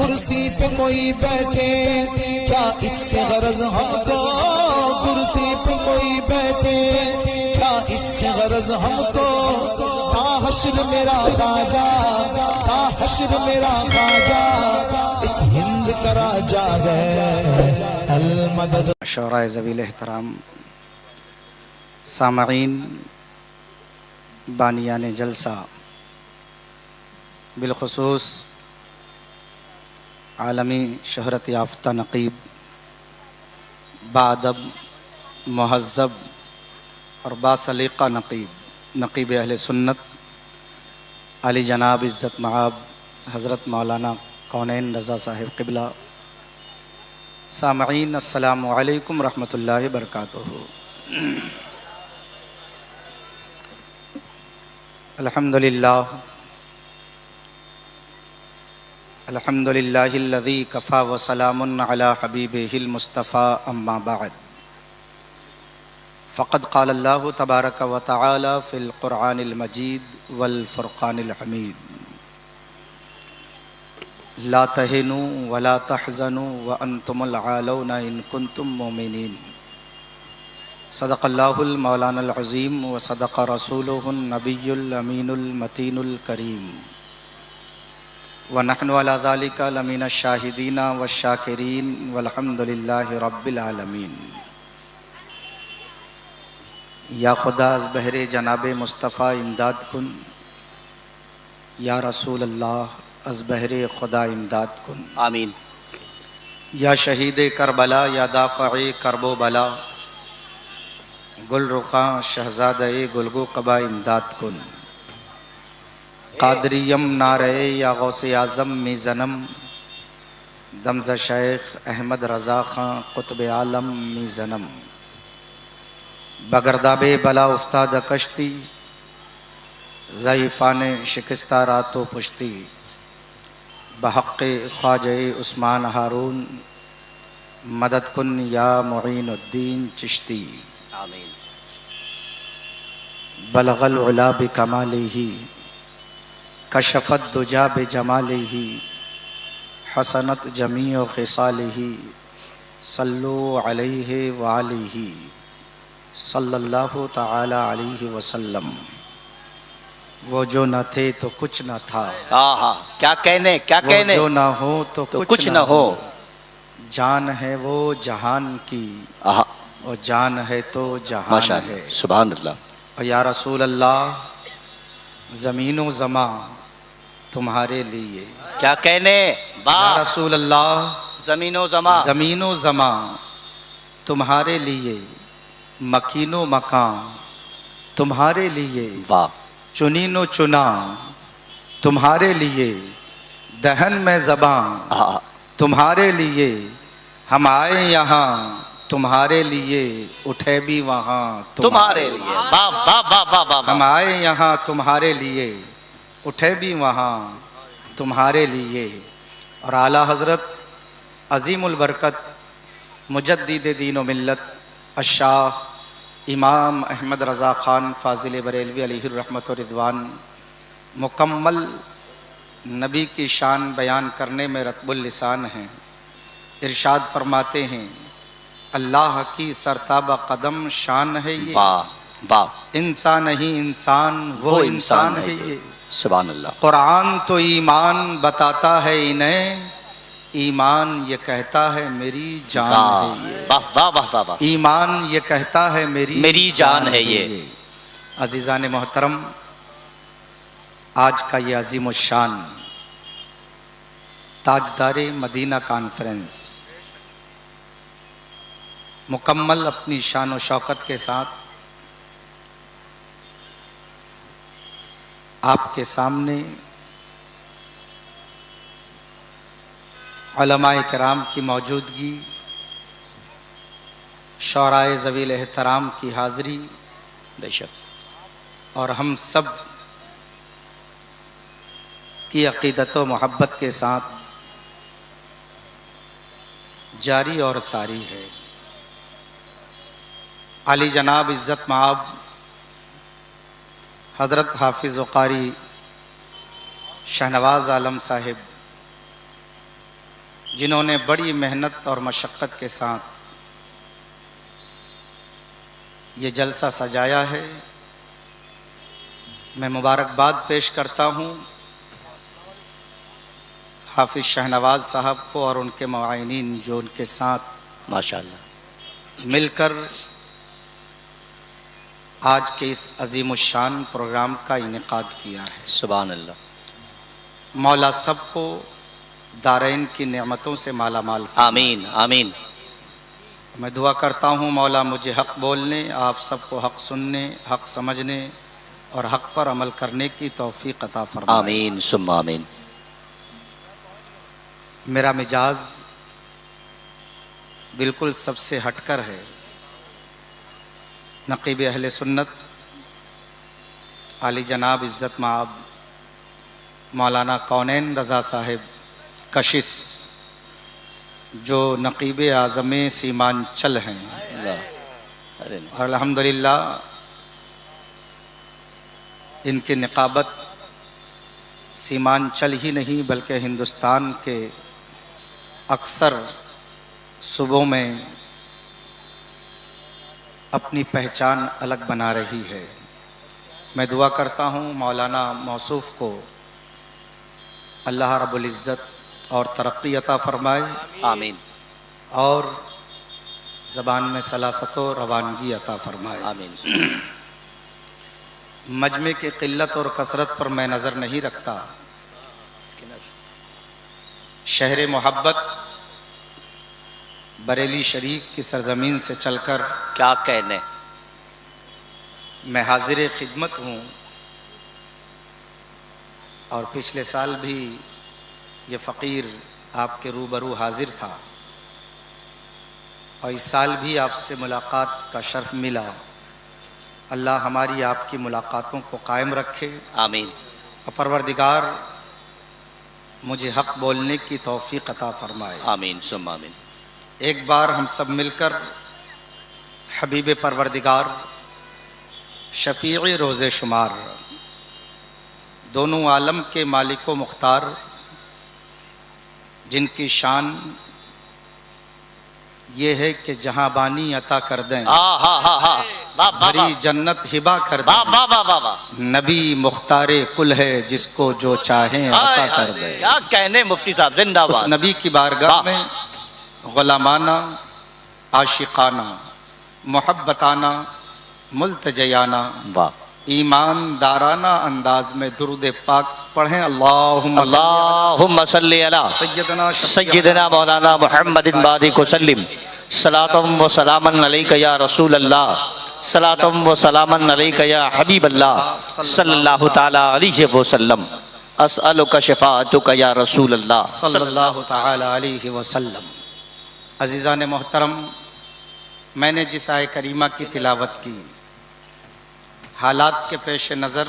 کرسی پہ کوئی بیٹھے کیا اس سے غرض ہم کو، کرسی پہ کوئی بیٹھے کیا اس سے غرض ہم کو، تا حشر میرا خواجہ، تا حشر میرا خواجہ اس ہند کا راجا ہے المدد۔ شعراء ذویل احترام، سامعین، بانیان جلسہ، بالخصوص عالمی شہرت یافتہ نقیب، باادب، مہذب اور باسلیقہ نقیب اہل سنت علی جناب عزت مآب حضرت مولانا کونین رضا صاحب قبلہ۔ سامعین السلام علیکم ورحمۃ اللہ وبرکاتہ۔ الحمدللہ الحمدللہ الذی کفا وسلام علی حبیبہ المصطفیٰ اما بعد، فقد قال اللہ تبارک و تعالی فی القرآن المجید والفرقان الحمید، لا تہنوا ولا تحزنوا وانتم العالون ان کنتم مؤمنین۔ صدق اللہ المولانا العظیم وصدق رسولہ النبی الامین المتین الکریم، ونحن علی ذلک لمن الشاہدین والشاکرین والحمد للہ رب العالمین۔ یا خدا از بہر جناب مصطفیٰ امداد کن، یا رسول اللہ از بہر خدا امداد کن، آمین۔ یا شہید کربلا یا دافع کرب و بلا، گل رخاں شہزادہ گلگو قبا امداد کن، قادریم نعرہ یا غوث اعظم می زنم، دمز شیخ احمد رضا خاں قطب عالم می زنم، بگرداب بلا افتاد کشتی، ضعیفان شکستہ رات و پشتی، بحق خواجہ عثمان ہارون مدد کن یا معین الدین چشتی، آمین۔ بلغ العلا بکمالہ، کشف الدجا بجمالہ، حسنت جمیع خصالہ، صلو علیہ وآلہ صلی اللہ تعالی علیہ وسلم۔ وہ جو نہ تھے تو کچھ نہ تھا، کیا کہنے کیا وہ کہنے، جو نہ ہو تو کچھ نہ ہو، جان ہے وہ جہان کی، آہا، اور جان ہے تو جہان ماشاء ہے۔ اللہ، سبحان اللہ۔ اور یا رسول اللہ زمین و زمان تمہارے لیے، کیا کہنے، یا واہ، رسول اللہ زمین و زمان، زمین و زمان تمہارے لیے، مکین و مکان تمہارے لیے، واہ، چنین و چنا تمہارے لیے، دہن میں زباں آہا، تمہارے لیے، ہم آئے یہاں تمہارے لیے، اٹھے بھی وہاں تمہارے لیے، واہ واہ واہ واہ واہ ہم واہ، آئے یہاں تمہارے لیے، اٹھے بھی وہاں تمہارے لیے۔ اور اعلیٰ حضرت عظیم البرکت مجدد دین و ملت الشاہ امام احمد رضا خان فاضل بریلوی علیہ الرحمت و رضوان مکمل نبی کی شان بیان کرنے میں رطب اللسان ہیں۔ ارشاد فرماتے ہیں، اللہ کی سرتابہ قدم شان ہے یہ، واہ واہ، انسان نہیں انسان وہ انسان ہے یہ، سبحان اللہ۔ قرآن تو ایمان بتاتا ہے انہیں، ایمان یہ کہتا ہے میری جان ہے یہ، واہ واہ واہ واہ واہ، ایمان یہ کہتا ہے میری جان ہے یہ۔ عزیزان محترم، آج کا یہ عظیم الشان تاجدار مدینہ کانفرنس مکمل اپنی شان و شوکت کے ساتھ آپ کے سامنے علماء کرام کی موجودگی، شعراء ذویل احترام کی حاضری، بے شک، اور ہم سب کی عقیدت و محبت کے ساتھ جاری اور ساری ہے۔ علی جناب عزت مآب حضرت حافظ و قاری شہنواز عالم صاحب جنہوں نے بڑی محنت اور مشقت کے ساتھ یہ جلسہ سجایا ہے، میں مبارکباد پیش کرتا ہوں حافظ شہنواز صاحب کو اور ان کے معاونین جو ان کے ساتھ ماشاءاللہ مل کر آج کے اس عظیم الشان پروگرام کا انعقاد کیا ہے۔ سبحان اللہ۔ مولا سب کو دارین کی نعمتوں سے مالا مال فرمائے۔ آمین آمین۔ میں دعا کرتا ہوں مولا مجھے حق بولنے، آپ سب کو حق سننے، حق سمجھنے اور حق پر عمل کرنے کی توفیق عطا فرمائے۔ آمین ثم آمین۔ میرا مزاج بالکل سب سے ہٹ کر ہے۔ نقیب اہل سنت عالی جناب عزت مآب مولانا کونین رضا صاحب کشش جو نقیب اعظم سیمانچل ہیں، اللہ ارے اور الحمدللہ ان کی نقابت سیمانچل ہی نہیں بلکہ ہندوستان کے اکثر صوبوں میں اپنی پہچان الگ بنا رہی ہے۔ میں دعا کرتا ہوں مولانا موصوف کو اللہ رب العزت اور ترقی عطا فرمائے آمین اور زبان میں سلاست و روانگی عطا فرمائے۔ آمین۔ مجمع کی قلت اور کثرت پر میں نظر نہیں رکھتا، شہر محبت بریلی شریف کی سرزمین سے چل کر کیا کہنے، میں حاضر خدمت ہوں، اور پچھلے سال بھی یہ فقیر آپ کے روبرو حاضر تھا اور اس سال بھی آپ سے ملاقات کا شرف ملا۔ اللہ ہماری آپ کی ملاقاتوں کو قائم رکھے آمین۔ اور پروردگار مجھے حق بولنے کی توفیق عطا فرمائے۔ آمین ثم آمین۔ ایک بار ہم سب مل کر حبیب پروردگار شفیع روز شمار دونوں عالم کے مالک و مختار جن کی شان یہ ہے کہ جہاں بانی عطا کر دیں، بھری جنت ہبا کر دیں، نبی مختار کل ہے جس کو جو چاہیں عطا کر دیں۔ کیا کہنے مفتی صاحب، زندہ اس باد۔ نبی کی بارگاہ میں غلامانہ، عاشقانہ، محبتانہ، ملتجیانہ، واہ، ایماندارانہ انداز میں درود پاک پڑھیں۔ اللہم اللہم صلی علی سیدنا سیدنا مولانا محمد بارک وسلم، صلاۃ و سلاما علیک یا رسول اللہ، صلاۃ و سلاما علیک یا حبیب اللہ صلی اللہ تعالی علیہ وسلم، اسألک شفاعتک یا رسول اللہ صلی اللہ تعالی علیہ وسلم۔ عزیزان محترم، میں نے جس آیہ کریمہ کی تلاوت کی، حالات کے پیش نظر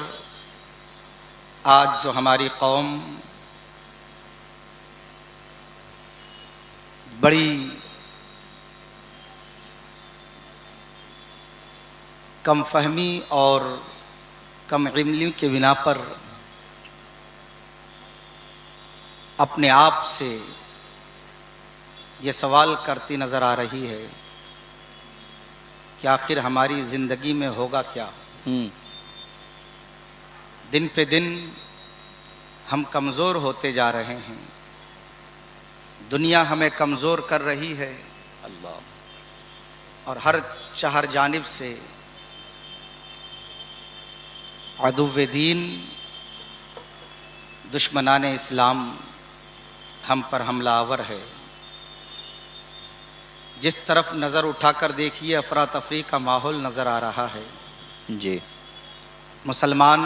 آج جو ہماری قوم بڑی کم فہمی اور کم علمی کے بنا پر اپنے آپ سے یہ سوال کرتی نظر آ رہی ہے کہ آخر ہماری زندگی میں ہوگا کیا؟ دن پہ دن ہم کمزور ہوتے جا رہے ہیں، دنیا ہمیں کمزور کر رہی ہے، اللہ، اور ہر چہر جانب سے عدو دین، دشمنان اسلام ہم پر حملہ آور ہے۔ جس طرف نظر اٹھا کر دیکھیے افراتفری کا ماحول نظر آ رہا ہے۔ جی، مسلمان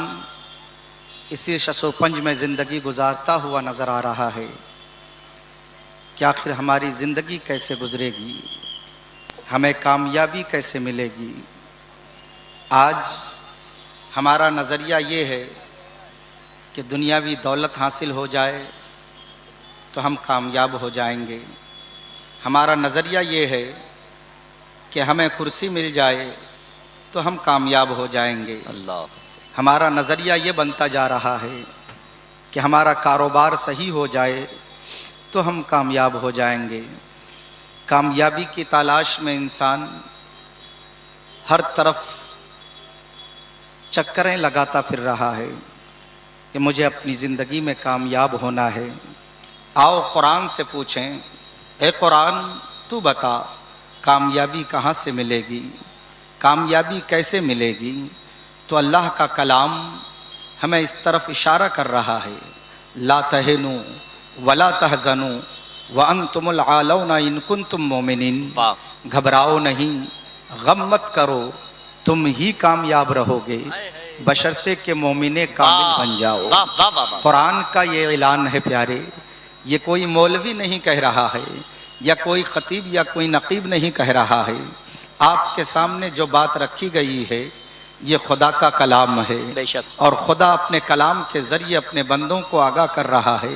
اسی شش و پنج میں زندگی گزارتا ہوا نظر آ رہا ہے کہ آخر ہماری زندگی کیسے گزرے گی، ہمیں کامیابی کیسے ملے گی۔ آج ہمارا نظریہ یہ ہے کہ دنیاوی دولت حاصل ہو جائے تو ہم کامیاب ہو جائیں گے، ہمارا نظریہ یہ ہے کہ ہمیں کرسی مل جائے تو ہم کامیاب ہو جائیں گے، اللہ، ہمارا نظریہ یہ بنتا جا رہا ہے کہ ہمارا کاروبار صحیح ہو جائے تو ہم کامیاب ہو جائیں گے۔ کامیابی کی تلاش میں انسان ہر طرف چکریں لگاتا پھر رہا ہے کہ مجھے اپنی زندگی میں کامیاب ہونا ہے۔ آؤ قرآن سے پوچھیں، اے قرآن تو بتا کامیابی کہاں سے ملے گی، کامیابی کیسے ملے گی؟ تو اللہ کا کلام ہمیں اس طرف اشارہ کر رہا ہے، لا تہنوا ولا تحزنوا وانتم العالون ان کنتم مؤمنین، گھبراؤ نہیں، غم مت کرو، تم ہی کامیاب رہو گے بشرطے کہ مومن کامل بن جاؤ۔ قرآن کا یہ اعلان ہے پیارے، یہ کوئی مولوی نہیں کہہ رہا ہے، یا کوئی خطیب یا کوئی نقیب نہیں کہہ رہا ہے، آپ کے سامنے جو بات رکھی گئی ہے یہ خدا کا کلام ہے، اور خدا اپنے کلام کے ذریعے اپنے بندوں کو آگاہ کر رہا ہے،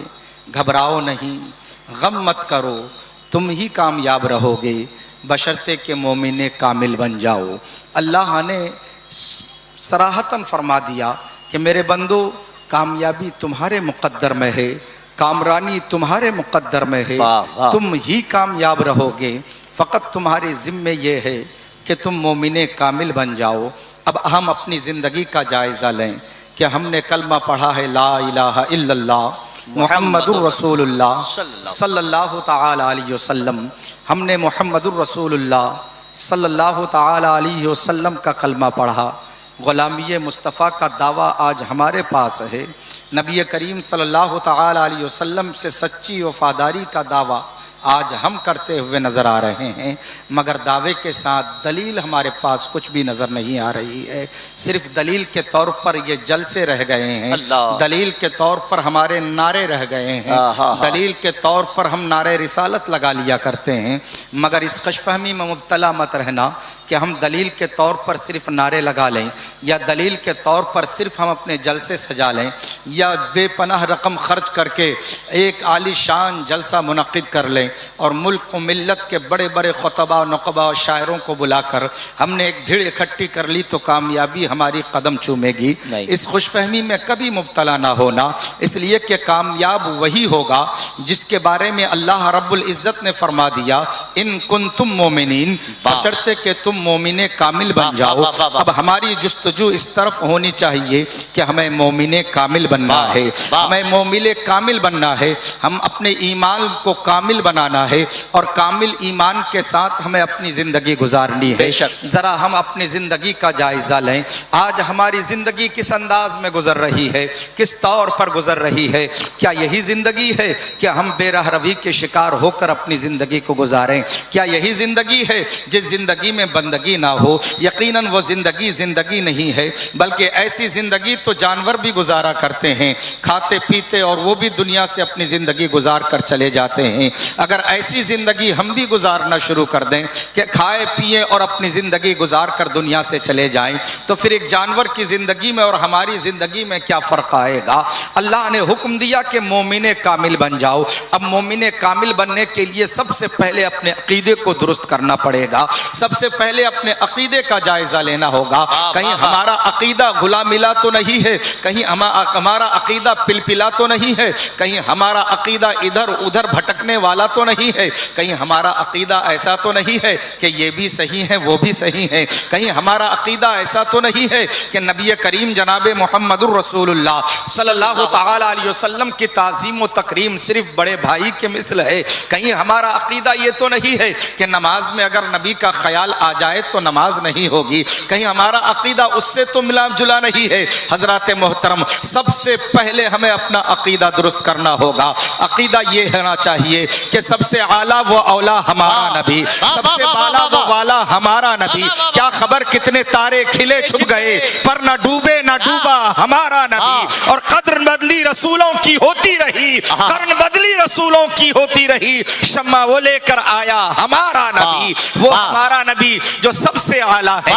گھبراؤ نہیں، غم مت کرو، تم ہی کامیاب رہو گے بشرطے کہ مومن کامل بن جاؤ۔ اللہ نے صراحتاً فرما دیا کہ میرے بندو کامیابی تمہارے مقدر میں ہے، کامرانی تمہارے مقدر میں ہے، تم ہی کامیاب رہو گے، فقط تمہارے ذمے یہ ہے کہ تم مومن کامل بن جاؤ۔ اب ہم اپنی زندگی کا جائزہ لیں کہ ہم نے کلمہ پڑھا ہے لا الہ الا اللہ محمد الرسول اللہ صلی اللہ تعالی علیہ وسلم، ہم نے محمد الرسول اللہ صلی اللہ تعالی علیہ وسلم کا کلمہ پڑھا، غلامی مصطفیٰ کا دعویٰ آج ہمارے پاس ہے، نبی کریم صلی اللہ تعالی علیہ وسلم سے سچی وفاداری کا دعویٰ آج ہم کرتے ہوئے نظر آ رہے ہیں، مگر دعوے کے ساتھ دلیل ہمارے پاس کچھ بھی نظر نہیں آ رہی ہے، صرف دلیل کے طور پر یہ جلسے رہ گئے ہیں، دلیل کے طور پر ہمارے نعرے رہ گئے ہیں، دلیل کے طور پر ہم نعرے رسالت لگا لیا کرتے ہیں، مگر اس خوش فہمی میں مبتلا مت رہنا کہ ہم دلیل کے طور پر صرف نعرے لگا لیں، یا دلیل کے طور پر صرف ہم اپنے جلسے سجا لیں، یا بے پناہ رقم خرچ کر کے ایک عالی شان جلسہ منعقد کر لیں، اور ملک و ملت کے بڑے بڑے خطبہ نقبہ اور شاعروں کو بلا کر ہم نے ایک بھیڑ اکٹھی کر لی تو کامیابی ہماری قدم چومے گی۔ اس خوش فہمی میں کبھی مبتلا نہ ہونا، اس لیے کہ کامیاب وہی ہوگا جس کے بارے میں اللہ رب العزت نے فرما دیا ان کنتم مومنین، بشرطے کہ تم مومن کامل بن جاؤ۔ اب ہماری جستجو اس طرف ہونی چاہیے کہ ہمیں مومن کامل بننا ہے، ہمیں مومن کامل بننا ہے، ہم اپنے ایمان کو کامل بنانا ہے، اور کامل ایمان کے ساتھ ہمیں اپنی زندگی گزارنی ہے۔ ذرا ہم اپنی زندگی کا جائزہ لیں، آج ہماری زندگی کس انداز میں گزر رہی ہے، کس طور پر گزر رہی ہے؟ کیا یہی زندگی ہے کہ ہم بے رہ روی کے شکار ہو کر اپنی زندگی کو گزاریں؟ کیا یہی زندگی ہے جس زندگی میں بندگی نہ ہو؟ یقیناً وہ زندگی زندگی نہیں ہے، بلکہ ایسی زندگی تو جانور بھی گزارا کرتے ہیں، کھاتے پیتے اور وہ بھی دنیا سے اپنی زندگی گزار کر چلے جاتے ہیں۔ اگر ایسی زندگی ہم بھی گزارنا شروع کر دیں کہ کھائے پیے اور اپنی زندگی گزار کر دنیا سے چلے جائیں، تو پھر ایک جانور کی زندگی میں اور ہماری زندگی میں کیا فرق آئے گا؟ اللہ نے حکم دیا کہ مومن کامل بن جاؤ۔ اب مومن کامل بننے کے لیے سب سے پہلے اپنے عقیدے کو درست کرنا پڑے گا، سب سے پہلے اپنے عقیدے کا جائزہ لینا ہوگا، کہیں ہمارا عقیدہ گلا ملا تو نہیں ہے، کہیں ہمارا عقیدہ پل پلا تو نہیں ہے، کہیں ہمارا عقیدہ ادھر ادھر بھٹکنے والا تو نہیں ہے، کہیں ہمارا عقیدہ ایسا تو نہیں ہے کہ یہ بھی صحیح ہے وہ بھی صحیح ہے، کہیں ہمارا عقیدہ ایسا تو نہیں ہے کہ نبی کریم جناب محمد الرسول اللہ صلی اللہ تعالی علیہ وسلم کی تعظیم و تکریم صرف بڑے بھائی کے مثل ہے، کہیں ہمارا عقیدہ یہ تو نہیں ہے کہ نماز میں اگر نبی کا خیال آ جائے تو نماز نہیں ہوگی، کہیں ہمارا عقیدہ اس سے تو ملا جلا نہیں ہے۔ حضرات محترم، سب سے پہلے ہمیں اپنا عقیدہ درست کرنا ہوگا۔ عقیدہ یہ ہونا چاہیے کہ سب سے اعلیٰ و اولا ہمارا نبی، سب سے بالا و والا ہمارا نبی، کیا خبر کتنے تارے کھلے چھپ گئے پر نہ ڈوبے نہ ڈوبا ہمارا نبی، اور قدر بدلی رسولوں کی ہوتی رہی، قرن بدلی رسولوں کی ہوتی رہی، شمع وہ لے کر آیا گیا ہمارا نبی، وہ ہمارا نبی جو سب سے اعلیٰ ہے،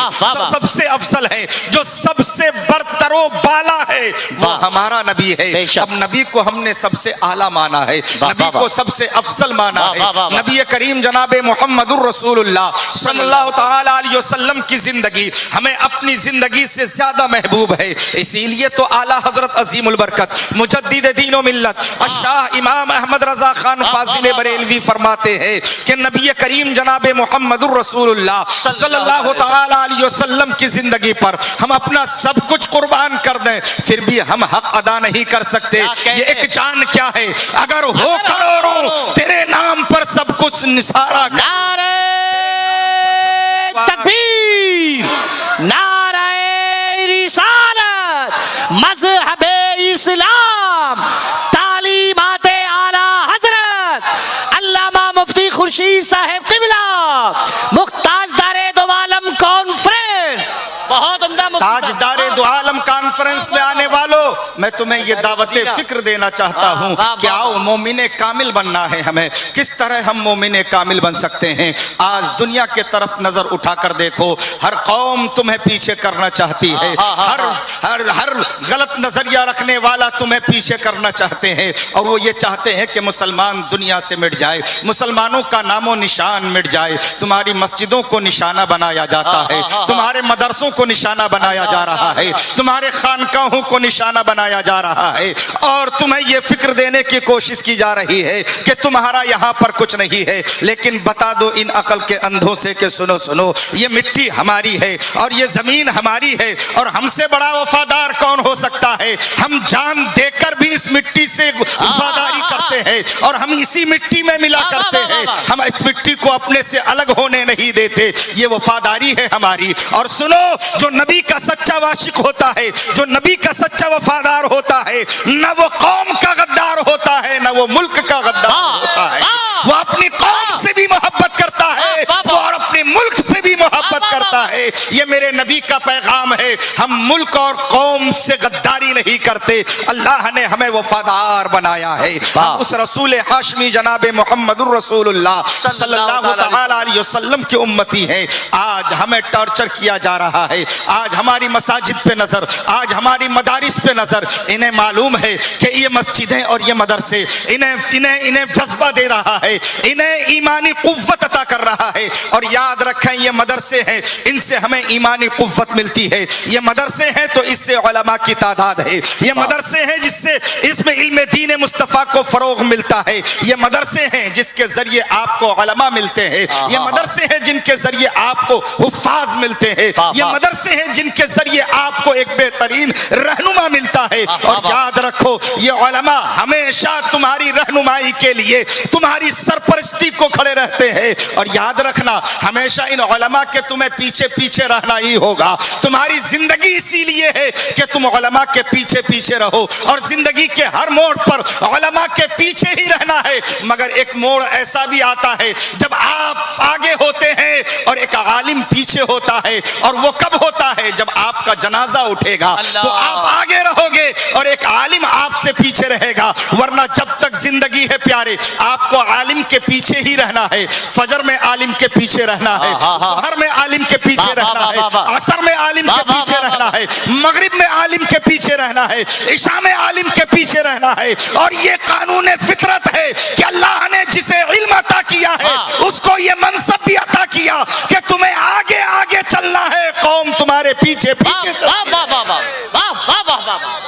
سب سے افضل ہے، جو سب سے برتر و بالا ہے، وہ ہمارا نبی ہے۔ اب نبی کو ہم نے سب سے اعلیٰ مانا ہے، نبی کو سب سے افضل مانا ہے۔ نبی کریم جناب محمد الرسول اللہ صلی اللہ تعالی علیہ وسلم کی زندگی ہمیں اپنی زندگی سے زیادہ محبوب ہے، اسی لیے تو اعلیٰ حضرت عظیم البرکت مجدد دین و ملت الشاہ امام احمد رضا خان فاضل بریلوی فرماتے ہیں کہ نبی کریم جناب محمد الرسول اللہ صلی اللہ تعالی علیہ وسلم کی زندگی پر ہم اپنا سب کچھ قربان کر دیں پھر بھی ہم حق ادا نہیں کر سکتے۔ یہ ایک جان کیا ہے، اگر ہو کروڑوں تیرے نام پر سب کچھ نثارا کر۔ نعرہ تکبیر، نعرہ رسالت، مذہب اسلام، تعلیمات اعلیٰ حضرت علامہ مفتی خورشید صاحب قبلہ، مختاج دار دو عالم کانفرنس، بہت عمدہ تاجدار دو عالم کانفرنس میں آنے والوں، میں تمہیں یہ دعوت فکر دینا چاہتا ہوں کہ آؤ مومن کامل بننا ہے ہمیں۔ کس طرح ہم مومن کامل بن سکتے ہیں؟ آج دنیا کے طرف نظر اٹھا کر دیکھو، ہر قوم تمہیں پیچھے کرنا چاہتی ہے، ہر غلط نظریہ رکھنے والا تمہیں پیچھے کرنا چاہتے ہیں، اور وہ یہ چاہتے ہیں کہ مسلمان دنیا سے مٹ جائے، مسلمانوں کا نام و نشان مٹ جائے۔ تمہاری مسجدوں کو نشانہ بنایا جاتا ہے، تمہارے مدرسوں کو نشانہ بنایا جا رہا ہے، تمہارے خانقاہوں کو نشانہ بنایا جا رہا ہے، اور تمہیں یہ فکر دینے کی کوشش کی جا رہی ہے کہ تمہارا یہاں پر کچھ نہیں ہے۔ لیکن بتا دو ان عقل کے اندھوں سے کہ سنو سنو، یہ مٹی ہماری ہے اور یہ زمین ہماری ہے، اور ہم سے بڑا وفادار کون ہو سکتا ہے؟ ہم جان دے کر بھی اس مٹی سے وفاداری کرتے ہیں اور ہم اسی مٹی میں ملا کرتے ہیں، ہم اس مٹی کو اپنے سے الگ ہونے نہیں دیتے، یہ وفاداری ہے ہماری۔ اور سنو، جو نبی کا سچا عاشق ہوتا ہے، جو نبی کا سچا وفادار ہوتا ہے، نہ وہ قوم کا غدار ہوتا ہے نہ وہ ملک کا غدار ہوتا ہے، وہ اپنی قوم سے بھی محبت کرتا ہے اور اپنے ملک سے بھی محبت کرتا ہے۔ یہ میرے نبی کا پیغام ہے، ہم ملک اور قوم سے غداری نہیں کرتے، اللہ نے ہمیں وفادار بنایا ہے، ہم اس رسول ہاشمی جناب محمد الرسول اللہ صلی اللہ تعالی علیہ وسلم کی امتی ہیں۔ آج ہمیں ٹارچر کیا جا رہا ہے، آج ہماری مساجد پہ نظر، آج ہماری مدارس پہ نظر، انہیں معلوم ہے کہ یہ مسجدیں اور یہ مدرسے انہیں جذبہ دے رہا ہے، انہیں ایمانی قوت عطا کر رہا ہے۔ اور یاد رکھیں یہ مدرسے ہیں، ان سے ہمیں ایمانی قوت ملتی ہے، یہ مدرسے ہیں تو اس سے علماء کی تعداد ہے، یہ مدرسے ہیں جس سے اس میں علم دین مصطفیٰ کو فروغ ملتا ہے، یہ مدرسے ہیں جس کے ذریعے آپ کو علماء ملتے ہیں، یہ مدرسے ہیں جن کے ذریعے آپ کو حفاظ ملتے ہیں، یہ مدرسے ہیں جن کے ذریعے آپ کو ایک بہترین رہنما ملتا ہے۔ اور یاد رکھو یہ علماء ہمیشہ تمہاری رہنمائی کے لیے تمہاری سرپرستی کو کھڑے رہتے ہیں، اور یاد رکھنا ہمیشہ ان علماء کے تمہیں پیچھے پیچھے رہنا ہی ہوگا۔ تمہاری زندگی اسی لیے ہے کہ تم علماء کے پیچھے پیچھے رہو، اور زندگی کے ہر موڑ پر علماء کے پیچھے ہی رہنا ہے۔ مگر ایک موڑ ایسا بھی آتا ہے جب آپ آگے ہوتے ہیں اور ایک عالم پیچھے ہوتا ہے، اور وہ کب ہوتا ہے؟ جب آپ کا جنازہ اٹھے گا تو آپ آگے رہو گے اور ایک عالم آپ سے پیچھے رہے گا، ورنہ جب تک زندگی ہے پیارے آپ کو عالم کے پیچھے ہی رہنا ہے۔ فجر میں عالم کے پیچھے رہنا ہے، ظہر میں عالم کے پیچھے رہنا ہے، عصر میں عالم کے پیچھے رہنا ہے، مغرب میں عالم کے پیچھے رہنا ہے، عشاء میں عالم کے پیچھے رہنا ہے۔ اور یہ قانون فطرت ہے کہ اللہ نے جسے علم عطا کیا ہے اس کو یہ منصب بھی عطا کیا کہ تمہیں آگے آگے چلنا ہے، قوم تمہارے پیچھے پیچھے چلتی ہے۔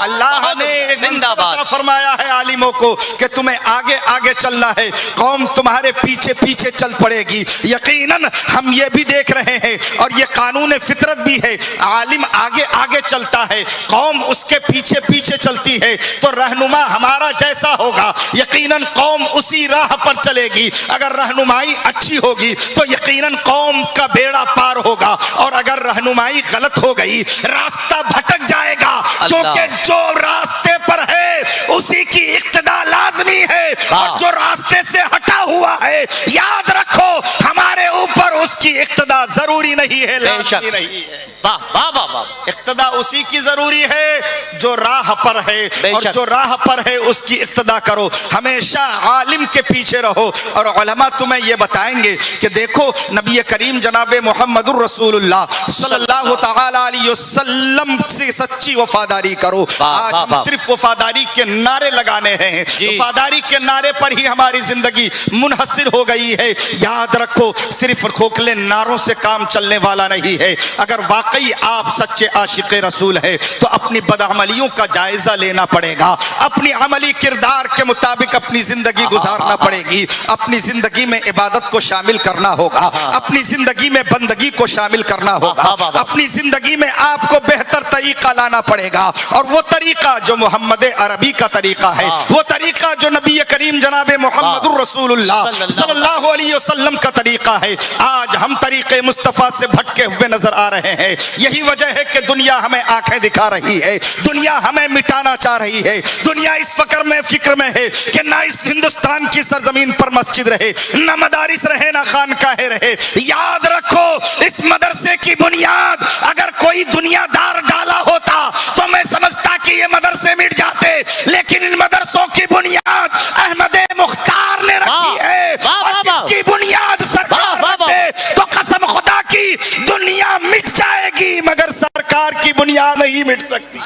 اللہ نے ایک منصب عطا فرمایا ہے عالموں کو کہ تمہیں آگے آگے چلنا ہے، قوم تمہارے پیچھے پیچھے چل پڑے گی۔ یقیناً ہم یہ بھی دیکھ رہے ہیں اور یہ قانون فطرت بھی ہے، عالم آگے آگے چلتا ہے، قوم اس کے پیچھے پیچھے چلتی ہے، تو رہنما ہمارا جیسا ہوگا یقیناً قوم اسی راہ پر چلے گی۔ اگر رہنمائی اچھی ہوگی تو یقیناً قوم کا بیڑا پار ہوگا، اور اگر رہنمائی غلط ہو گئی راستہ بھٹک جائے گا، کیونکہ جو راستے پر ہے اسی کی اقتدا لازمی ہے، اور جو راستے سے ہٹا ہوا ہے یاد رکھو ہمارے اوپر اس کی اقتدا ضروری نہیں ہے، بے شک، لازمی نہیں ہے۔ واہ واہ واہ واہ، اقتدا اسی کی ضروری ہے جو راہ پر ہے، بے اور شک۔ جو راہ پر ہے اس کی اقتدا کرو، ہمیشہ عالم کے پیچھے رہو۔ اور علماء تمہیں یہ بتائیں گے کہ دیکھو نبی کریم جناب محمد الرسول اللہ صلی اللہ تعالی علیہ وسلم سے سچی وفاداری کرو۔ واہ، آج واہ، ہم واہ۔ صرف وفاداری کے نعرے لگانے ہیں، جی۔ وفاداری کے نعرے پر ہی ہماری زندگی منحصر ہو گئی ہے۔ یاد رکھو صرف کھوکھلے نعروں سے کام چلنے والا نہیں ہے۔ اگر واقعی آپ سچے عاشق رسول ہے تو اپنی بدعملیوں کا جائزہ لینا پڑے گا، اپنی عملی کردار کے مطابق اپنی زندگی گزارنا پڑے گی، اپنی زندگی میں عبادت کو شامل کرنا ہوگا، اپنی زندگی میں بندگی کو شامل کرنا ہوگا، اپنی زندگی میں آپ کو بہتر طریقہ لانا پڑے گا، اور وہ طریقہ جو محمد عربی کا طریقہ ہے، وہ طریقہ جو نبی کریم جناب محمد الرسول اللہ صلی اللہ علیہ وسلم کا طریقہ ہے۔ آج ہم طریقے مصطفیٰ سے بھٹکے ہوئے نظر آ رہے ہیں۔ یہی وجہ ہے کہ دنیا ہمیں آنکھیں دکھا رہی ہے، دنیا ہمیں مٹانا چاہ رہی ہے، دنیا اس فکر میں ہے کہ نہ اس ہندوستان کی سرزمین پر مسجد رہے، نہ مدارس رہے، نہ خانقاہیں رہے۔ یاد رکھو اس مدرسے کی بنیاد اگر کوئی دنیا دار ڈالا ہوتا تو میں سمجھتا کہ یہ مدرسے مٹ جاتے، لیکن ان مدرسوں کی بنیاد احمد مختار نے رکھی ہے، اور جس کی بنیاد سرکار رکھ دے تو قسم خدا کی دنیا مٹ جائے گی، مگر سرکار کی بنیاد نہیں مٹ سکتی۔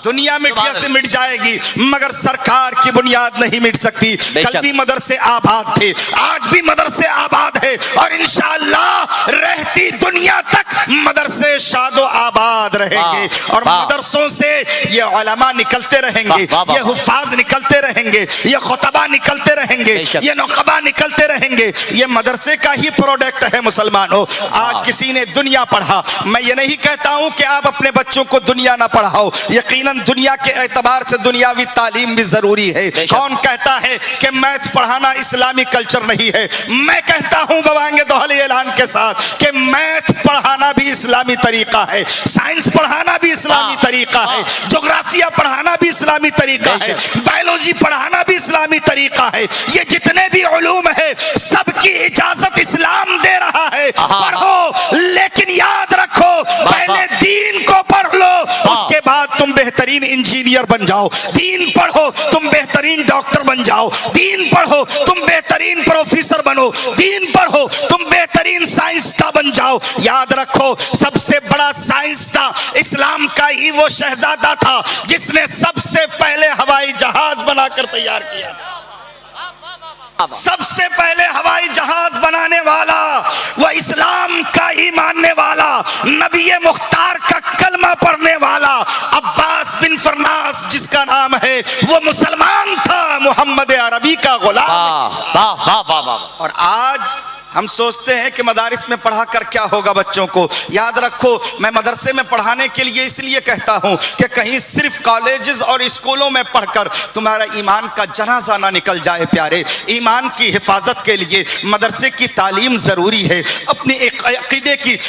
دنیا مٹ جائے گی مگر سرکار کی بنیاد نہیں مٹ سکتی۔ کل بھی مدرسے آباد تھے، آج بھی مدرسے آباد ہے، اور انشاءاللہ رہتی دنیا تک مدرسے شاد و آباد رہیں گے، اور مدرسوں سے یہ علماء نکلتے رہیں گے، یہ حفاظ نکلتے رہیں گے، یہ خطبہ نکلتے رہیں گے، یہ نقبہ نکلتے رہیں گے۔ یہ مدرسے کا ہی پروڈکٹ ہے مسلمانوں۔ آج کسی نے دنیا پڑھا، میں یہ نہیں کہتا ہوں کہ آپ اپنے بچوں کو دنیا نہ پڑھاؤ، یقیناً دنیا کے اعتبار سے دنیاوی تعلیم بھی ضروری ہے۔ کون کہتا ہے کہ میتھ پڑھانا اسلامی کلچر نہیں ہے؟ میں کہتا ہوں گوانگے دوہلی اعلان کے ساتھ کہ میتھ پڑھانا بھی اسلامی طریقہ ہے، سائنس پڑھانا بھی اسلامی طریقہ ہے، جغرافیہ پڑھانا بھی اسلامی طریقہ ہے، بایولوجی پڑھانا بھی اسلامی طریقہ ہے۔ یہ جتنے بھی علوم ہے سب کی اجازت اسلام دے رہا ہے، پڑھو، لیکن یاد رکھو پہلے دین کو پڑھ لو، اس کے بعد تم بہترین انجینئر بن جاؤ، دین پڑھو تم بہترین ڈاکٹر بن جاؤ، دین پڑھو تم بہترین پروفیسر بنو، دین پڑھو تم بہترین سائنسداں بن جاؤ۔ یاد رکھو سب سے بڑا سائنسداں اسلام کا ہی وہ شہزادہ تھا جس نے سب سے پہلے ہوائی جہاز بنا کر تیار کیا تھا۔ سب سے پہلے ہوائی جہاز بنانے والا وہ اسلام کا ہی ماننے والا، نبی مختار کا کلمہ پڑھنے والا عباس بن فرناس جس کا نام ہے، وہ مسلمان تھا، محمد عربی کا غلام۔ اور آج ہم سوچتے ہیں کہ مدارس میں پڑھا کر کیا ہوگا بچوں کو۔ یاد رکھو میں مدرسے میں پڑھانے کے لیے اس لیے کہتا ہوں کہ کہیں صرف کالجز اور اسکولوں میں پڑھ کر تمہارا ایمان کا جنازہ نہ نکل جائے۔ پیارے، ایمان کی حفاظت کے لیے مدرسے کی تعلیم ضروری ہے، اپنی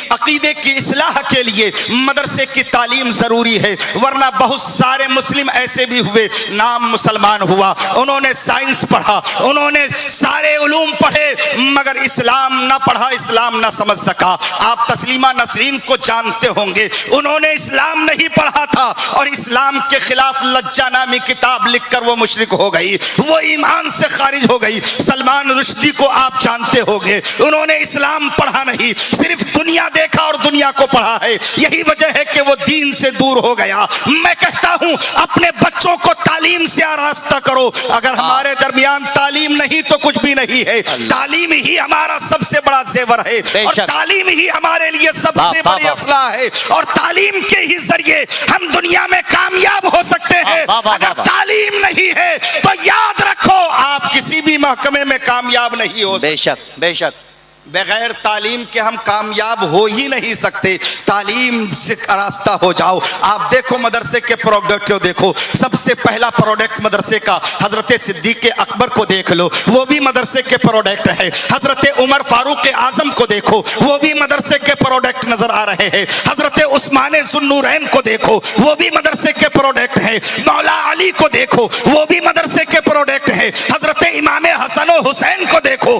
عقیدے کی اصلاح کے لیے مدرسے کی تعلیم ضروری ہے، ورنہ بہت سارے مسلم ایسے بھی ہوئے، نام مسلمان ہوا، انہوں نے سائنس پڑھا، انہوں نے سارے علوم پڑھے، مگر اسلام نہ پڑھا، اسلام نہ سمجھ سکا۔ آپ تسلیمہ نسرین کو جانتے ہوں گے، انہوں نے اسلام نہیں پڑھا تھا اور اسلام کے خلاف لجہ نامی کتاب لکھ کر وہ مشرک ہو گئی، وہ ایمان سے خارج ہو گئی۔ سلمان رشدی کو آپ جانتے ہوں گے، انہوں نے اسلام پڑھا نہیں، صرف دنیا دیکھا اور دنیا کو پڑھا ہے، یہی وجہ ہے کہ وہ دین سے دور ہو گیا۔ میں کہتا ہوں اپنے بچوں کو تعلیم سے آراستہ کرو۔ اگر ہمارے درمیان تعلیم نہیں تو کچھ بھی نہیں ہے، تعلیم ہی ہمارا سب سے بڑا زیور ہے، اور تعلیم ہی ہمارے لیے سب سے بڑی اصلاح ہے، اور تعلیم کے ہی ذریعے ہم دنیا میں کامیاب ہو سکتے ہیں۔ اگر تعلیم نہیں ہے تو یاد رکھو آپ کسی بھی محکمے میں کامیاب نہیں ہو سکتے۔ بے شک بے شک، بغیر تعلیم کے ہم کامیاب ہو ہی نہیں سکتے۔ تعلیم سے راستہ ہو جاؤ۔ آپ دیکھو مدرسے کے پروڈکٹ دیکھو، سب سے پہلا پروڈکٹ مدرسے کا حضرت صدیق اکبر کو دیکھ لو، وہ بھی مدرسے کے پروڈکٹ ہے۔ حضرت عمر فاروق اعظم کو دیکھو، وہ بھی مدرسے کے پروڈکٹ نظر آ رہے ہیں۔ حضرت عثمان ذو النورین کو دیکھو، وہ بھی مدرسے کے پروڈکٹ ہیں۔ مولا علی کو دیکھو، وہ بھی مدرسے کے پروڈکٹ ہیں۔ حضرت امام حسن و حسین کو دیکھو،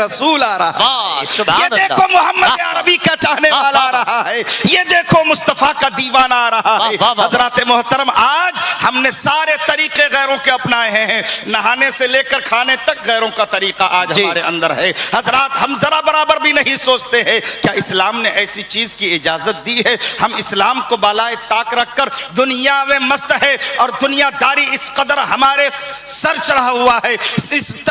رسول آ رہا واہ، ہے، سبحان یہ اللہ۔ دیکھو محمد عربی کا چاہنے والا آ رہا ہے، یہ دیکھو مصطفیٰ کا دیوانہ آ رہا ہے۔ واہ، واہ، حضرات محترم، آج ہم نے سارے طریقے غیروں کے اپنائے ہیں، نہانے سے لے کر کھانے تک غیروں کا طریقہ آج جی۔ ہمارے اندر ہے۔ حضرات، ہم ذرا برابر بھی نہیں سوچتے ہیں کیا اسلام نے ایسی چیز کی اجازت دی ہے؟ ہم اسلام کو بالائے طاق رکھ کر دنیا میں مست ہے، اور دنیا داری اس قدر ہمارے سر چڑھا ہوا ہے،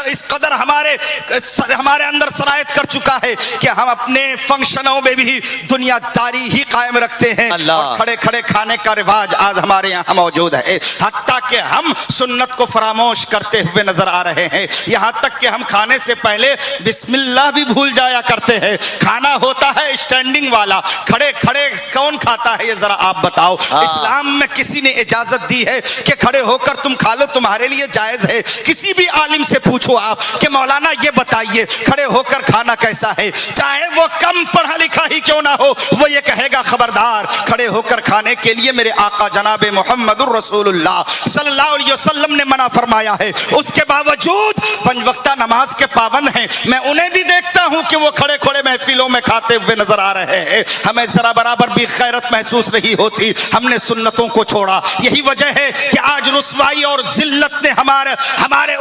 اس قدر ہمارے اندر سرایت کر چکا ہے کہ ہم اپنے فنکشنوں میں بھی دنیا داری ہی قائم رکھتے ہیں، اللہ۔ اور کھڑے کھڑے کھانے کا رواج آج ہمارے یہاں موجود ہے، حتیٰ کہ ہم سنت کو فراموش کرتے ہوئے نظر آ رہے ہیں، یہاں تک کہ ہم کھانے سے پہلے بسم اللہ بھی بھول جایا کرتے ہیں۔ کھانا ہوتا ہے اسٹینڈنگ والا، کھڑے کھڑے کون کھاتا ہے یہ ذرا آپ بتاؤ؟ اسلام میں کسی نے اجازت دی ہے کہ کھڑے ہو کر تم کھا لو، تمہارے لیے جائز ہے؟ کسی بھی عالم سے پوچھو آپ کہ مولانا یہ بتائیے کھڑے ہو کر کھانا کیسا ہے، چاہے وہ کم پڑھا لکھا ہی کیوں نہ ہو، وہ یہ کہے گا خبردار، کھڑے ہو کر کھانے کے لیے میرے آقا جناب محمد الرسول اللہ صلی اللہ علیہ وسلم نے منع فرمایا ہے۔ اس کے باوجود پنج وقتہ نماز کے پابند ہیں، میں انہیں بھی دیکھتا ہوں کہ وہ کھڑے کھڑے محفلوں میں کھاتے ہوئے نظر آ رہے ہیں، ہمیں ذرا برابر بھی غیرت محسوس نہیں ہوتی، ہم نے سنتوں کو چھوڑا۔ یہی وجہ ہے کہ آج رسوائی اور ذلت نے ہمارے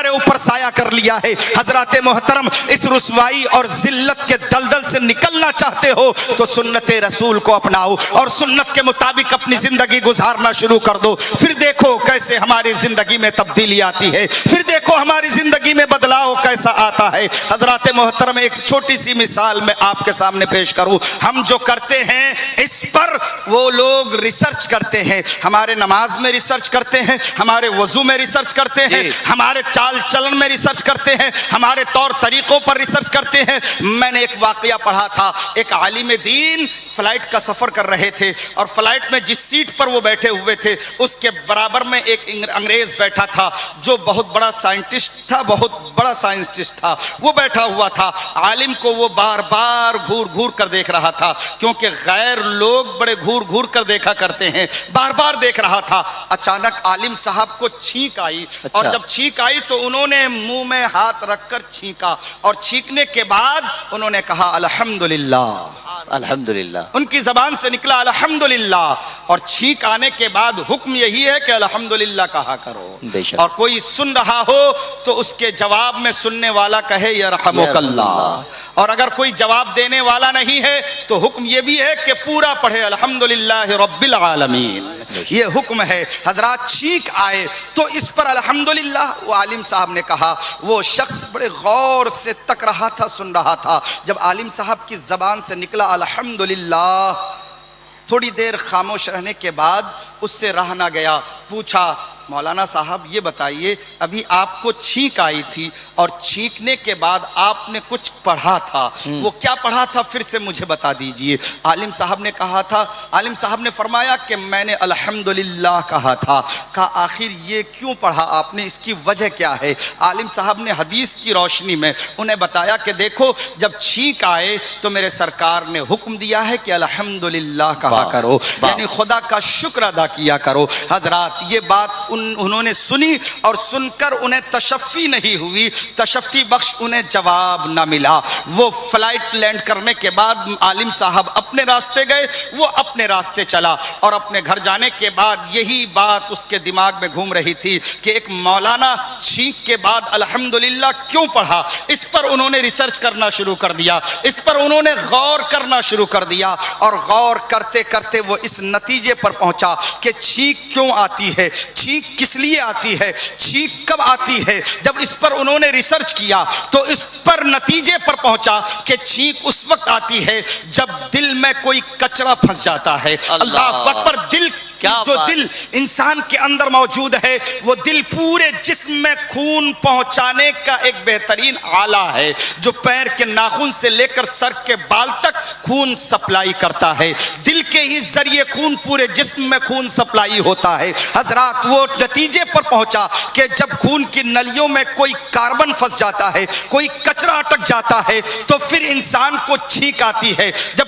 اوپر سایہ کر لیا ہے۔ حضرات محترم، اس رسوائی اور ذلت کے دلدل سے نکلنا چاہتے ہو تو سنت رسول کو اپناؤ اور سنت کے مطابق اپنی زندگی گزارنا شروع کر دو، پھر دیکھو کیسے ہماری زندگی میں تبدیلی آتی ہے، پھر دیکھو ہماری زندگی میں بدلاؤ کیسا آتا ہے۔ حضرات محترم، ایک چھوٹی سی مثال میں آپ کے سامنے پیش کروں، ہم جو کرتے ہیں اس پر وہ لوگ ریسرچ کرتے ہیں، ہمارے نماز میں ریسرچ کرتے ہیں، ہمارے وضو میں ریسرچ کرتے ہیں، ہمارے چال چلن میں ریسرچ کرتے ہیں، ہمارے طور طریقوں پر ریسرچ کرتے ہیں۔ میں نے ایک واقعہ پڑھا تھا، ایک عالم دین فلائٹ کا سفر کر رہے تھے، اور فلائٹ میں جس سیٹ پر وہ بیٹھے ہوئے تھے اس کے برابر میں ایک انگریز بیٹھا تھا جو بہت بڑا سائنٹسٹ تھا، وہ بیٹھا ہوا تھا۔ عالم کو وہ بار بار گھور گھور کر دیکھ رہا تھا، کیونکہ غیر لوگ بڑے گھور گھور کر دیکھا کرتے ہیں، بار بار دیکھ رہا تھا۔ اچانک عالم صاحب کو چھینک آئی، اور جب چھینک آئی تو انہوں نے منہ میں ہاتھ رکھ کر چھینکا، اور چھینکنے کے بعد انہوں نے کہا الحمدللہ، الحمدللہ، ان کی زبان سے نکلا الحمدللہ، اور چھینک آنے کے بعد حکم یہی ہے کہ الحمدللہ کہا کرو، اور کوئی سن رہا ہو تو اس کے جواب میں سننے والا کہے یرحمک اللہ، اور اگر کوئی جواب دینے والا نہیں ہے تو حکم یہ بھی ہے کہ پورا پڑھے الحمدللہ رب العالمین، یہ حکم ہے۔ حضرات، چھینک آئے تو اس پر الحمدللہ، وہ عالم صاحب نے کہا، وہ شخص بڑے غور سے تک رہا تھا، سن رہا تھا، جب عالم صاحب کی زبان سے نکلا الحمدللہ، تھوڑی دیر خاموش رہنے کے بعد اس سے رہا نہ گیا، پوچھا مولانا صاحب یہ بتائیے، ابھی آپ کو چھینک آئی تھی اور چھینکنے کے بعد آپ نے کچھ پڑھا تھا، وہ کیا پڑھا تھا پھر سے مجھے بتا دیجئے۔ عالم صاحب نے کہا تھا، عالم صاحب نے فرمایا کہ میں نے الحمدللہ کہا تھا۔ کہا آخر یہ کیوں پڑھا آپ نے، اس کی وجہ کیا ہے؟ عالم صاحب نے حدیث کی روشنی میں انہیں بتایا کہ دیکھو، جب چھینک آئے تو میرے سرکار نے حکم دیا ہے کہ الحمدللہ کہا کرو، یعنی خدا کا شکر ادا کیا کرو۔ حضرات، یہ بات انہوں نے سنی، اور سن کر انہیں تشفی نہیں ہوئی، تشفی بخش انہیں جواب نہ ملا۔ وہ فلائٹ لینڈ کرنے کے بعد عالم صاحب اپنے راستے گئے، وہ اپنے راستے چلا، اور اپنے گھر جانے کے بعد یہی بات اس کے دماغ میں گھوم رہی تھی کہ ایک مولانا چھینک کے بعد الحمدللہ کیوں پڑھا۔ اس پر انہوں نے ریسرچ کرنا شروع کر دیا، اس پر انہوں نے غور کرنا شروع کر دیا، اور غور کرتے کرتے وہ اس نتیجے پر پہنچا کہ چھینک کیوں آتی ہے، چھینک کس لیے آتی ہے، چھینک کب آتی ہے۔ جب اس پر انہوں نے ریسرچ کیا تو اس پر نتیجے پر پہنچا کہ چھینک اس وقت آتی ہے جب دل میں کوئی کچرا پھنس جاتا ہے۔ اللہ اکبر! جو دل انسان کے اندر موجود ہے، وہ دل پورے جسم میں خون پہنچانے کا ایک بہترین آلہ ہے، جو پیر کے ناخن سے لے کر سر کے بال تک خون سپلائی کرتا ہے۔ دل کے ہی ذریعے خون پورے جسم میں خون سپلائی ہوتا ہے۔ حضرات، وہ نتیجے پر پہنچا کہ جب خون کی نلیوں میں کوئی کاربن پھنس جاتا ہے، کوئی کچرا اٹک جاتا ہے، تو پھر انسان کو چھینک آتی ہے۔ جب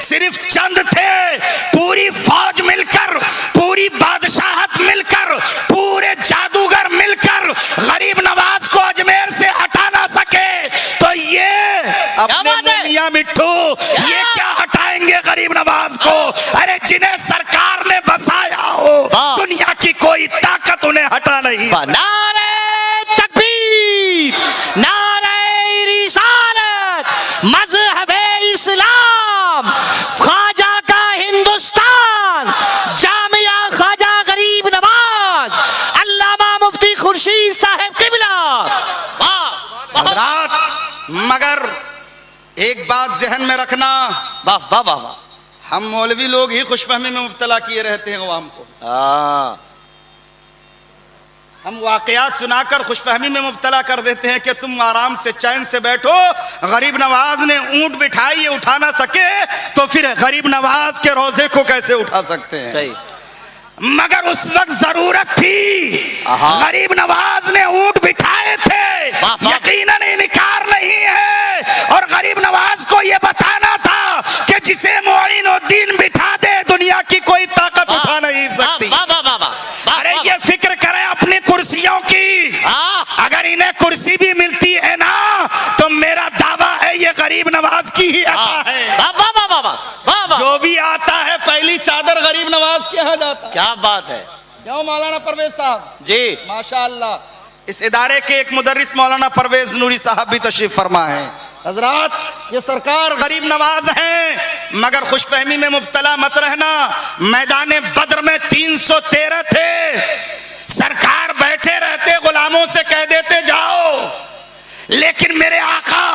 صرف چند تھے، پوری فوج مل کر، پوری بادشاہت مل کر، پورے جادوگر مل کر غریب نواز کو اجمیر سے ہٹا نہ سکے تو یہ اپنے میاں مٹھو یہ کیا ہٹائیں گے غریب نواز کو؟ ارے جنہیں سرکار نے بسایا ہو دنیا کی کوئی طاقت انہیں ہٹا نہیں۔ نعرہ تکبیر، نعرہ رسالت، مذہب اسلام، خواجہ کا ہندوستان، جامعہ خواجہ غریب نواز، علامہ مفتی خورشید صاحب قبلہ۔ حضرات مگر ایک بات ذہن میں رکھنا، واہ واہ واہ واہ، ہم مولوی لوگ ہی خوش فہمی میں مبتلا کیے رہتے ہیں عوام کو، ہم واقعات سنا کر خوش فہمی میں مبتلا کر دیتے ہیں کہ تم آرام سے چین سے بیٹھو، غریب نواز نے اونٹ بٹھائی یہ اٹھا نہ سکے تو پھر غریب نواز کے روزے کو کیسے اٹھا سکتے ہیں؟ صحیح، مگر اس وقت ضرورت تھی، غریب نواز نے اونٹ بٹھائے تھے، یقیناً انکار نہیں ہے، اور غریب نواز کو یہ بتانا تھا کہ جسے معین الدین بٹھا دے دنیا کی کوئی طاقت اٹھا نہیں سکتی۔ ارے یہ فکر کریں اپنی کرسیوں کی، اگر انہیں کرسی بھی ملتی ہے نا تو میرا دعویٰ ہے یہ غریب نواز کی ہی عطا ہے، جو بھی آتا ہے پہلی چادر غریب نواز کے ہاں جاتا ہے۔ کیا بات ہے، کیوں مولانا پرویز صاحب جی ماشاءاللہ، اس ادارے کے ایک مدرس مولانا پرویز نوری صاحب بھی تشریف فرما ہے۔ حضرات یہ سرکار غریب نواز ہیں، مگر خوش فہمی میں مبتلا مت رہنا، میدان بدر میں 313 تھے، سرکار بیٹھے رہتے غلاموں سے کہہ دیتے جاؤ، لیکن میرے آقا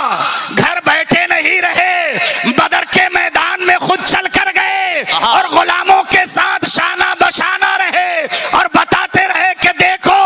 گھر بیٹھے نہیں رہے، بدر کے میدان میں خود چل کر گئے اور غلاموں کے ساتھ شانہ بشانہ رہے اور بتاتے رہے کہ دیکھو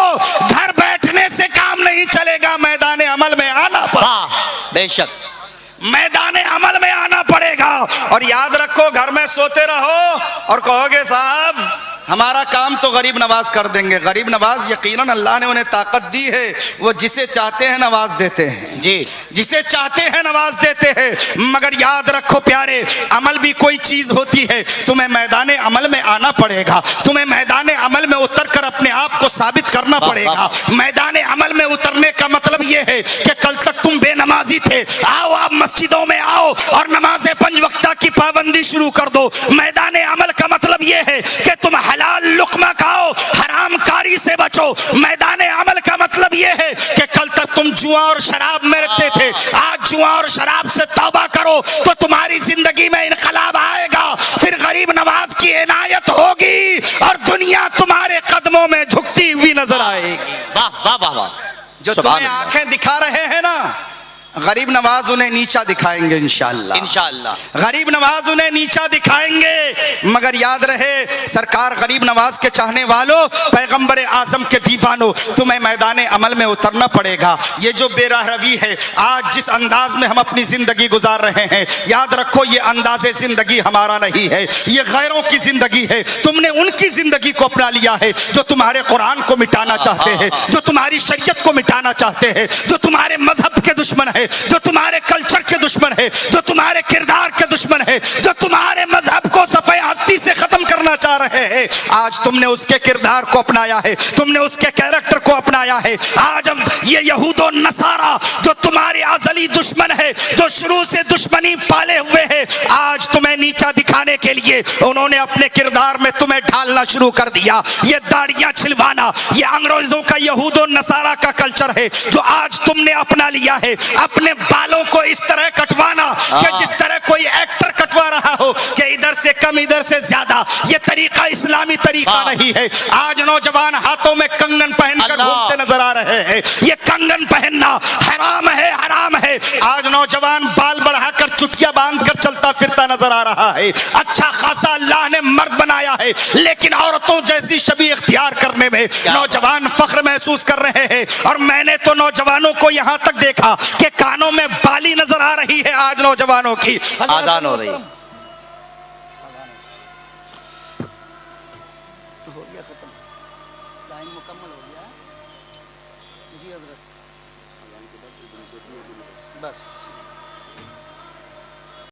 گھر بیٹھنے سے کام نہیں چلے گا، میدان عمل میں آنا پڑا، بے شک میدان عمل میں آنا پڑے گا۔ اور یاد رکھو گھر میں سوتے رہو اور کہو گے صاحب ہمارا کام تو غریب نواز کر دیں گے، غریب نواز یقیناً اللہ نے انہیں طاقت دی ہے، وہ جسے چاہتے ہیں نواز دیتے ہیں جی، جسے چاہتے ہیں نواز دیتے ہیں، مگر یاد رکھو پیارے عمل بھی کوئی چیز ہوتی ہے، تمہیں میدان عمل میں آنا پڑے گا، تمہیں میدان عمل میں اتر کر اپنے آپ کو ثابت کرنا پڑے گا۔ میدان عمل میں اترنے کا مطلب یہ ہے کہ کل تک تم بے نمازی تھے، آؤ آپ مسجدوں میں آؤ اور نماز 5 وقتہ کی پابندی شروع کر دو۔ میدان عمل کا مطلب یہ ہے کہ تم حلال لقمہ کھاؤ، حرام کاری سے بچو۔ میدان عمل کا مطلب یہ ہے کہ کل تک تم جوا اور شراب میں رہتے تھے، آج جوا اور شراب سے توبہ کرو تو تمہاری زندگی میں انقلاب آئے گا، پھر غریب نواز کی عنایت ہوگی اور دنیا تمہارے قدموں میں جھکتی ہوئی نظر آئے گی۔ واہ واہ واہ واہ، جو تمہیں آنکھیں دکھا رہے ہیں نا غریب نواز انہیں نیچا دکھائیں گے انشاءاللہ، انشاءاللہ غریب نواز انہیں نیچا دکھائیں گے، مگر یاد رہے سرکار غریب نواز کے چاہنے والوں، پیغمبر اعظم کے دیوانوں، تمہیں میدان عمل میں اترنا پڑے گا۔ یہ جو بے راہ روی ہے آج جس انداز میں ہم اپنی زندگی گزار رہے ہیں، یاد رکھو یہ انداز زندگی ہمارا نہیں ہے، یہ غیروں کی زندگی ہے۔ تم نے ان کی زندگی کو اپنا لیا ہے جو تمہارے قرآن کو مٹانا چاہتے ہیں، جو تمہاری شریعت کو مٹانا چاہتے ہیں، جو تمہارے مذہب کے دشمن ہے، جو تمہارے کلچر کے دشمن ہے، جو تمہارے کردار کے دشمن ہے، جو تمہارے مذہب کو صفحہ ہستی سے ختم کرنا چاہ رہے ہیں، آج تم نے اس کے کردار کو اپنایا ہے، تم نے اس کے کیریکٹر کو اپنایا ہے۔ آج ہم یہ یہود و نصارہ جو تمہارے ازلی دشمن ہے، جو شروع سے دشمنی پالے ہوئے ہیں، آج تمہیں نیچا دکھانے کے لیے انہوں نے اپنے کردار میں تمہیں ڈھالنا شروع کر دیا۔ یہ داڑیاں چھلوانا یہ انگریزوں کا یہود و نصارہ کا کلچر ہے جو آج تم نے اپنا لیا ہے۔ اپنے بالوں کو اس طرح کٹوانا کہ جس طرح کوئی ایکٹر کٹوا رہا ہو کہ ادھر سے کم ادھر سے زیادہ، یہ طریقہ اسلامی طریقہ نہیں ہے۔ آج نوجوان ہاتھوں میں کنگن پہن کر گھومتے نظر آ رہے ہیں، یہ کنگن پہننا حرام ہے، حرام ہے۔ آج نوجوان بال بڑھا کر چٹیاں باندھ کر چلتا پھرتا نظر آ رہا ہے۔ اچھا خاصا اللہ نے مرد بنایا ہے لیکن عورتوں جیسی شبیہ اختیار کرنے میں نوجوان فخر محسوس کر رہے ہیں۔ اور میں نے تو نوجوانوں کو یہاں تک دیکھا کہ کانوں میں بالی نظر آ رہی ہے آج نوجوانوں کی۔ آزان ہو رہی ہے، بس